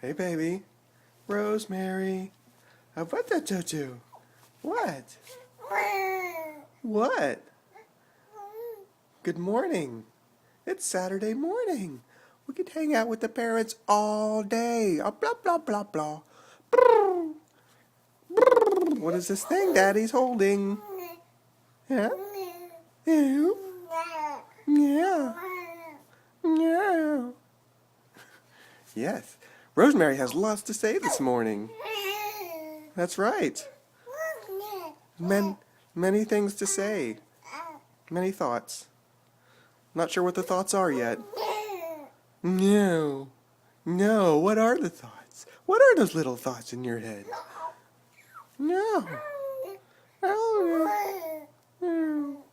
Hey, baby. Rosemary. What the tutu? What? What? Good morning. It's Saturday morning. We could hang out with the parents all day. Blah, blah, blah, blah. Brrr. Brrr. What is this thing Daddy's holding? Yeah? Ew. Yeah. Yeah. Yes. Rosemary has lots to say this morning. That's right. Many things to say. Many thoughts. Not sure what the thoughts are yet. No. No. What are the thoughts? What are those little thoughts in your head? No. Oh, no.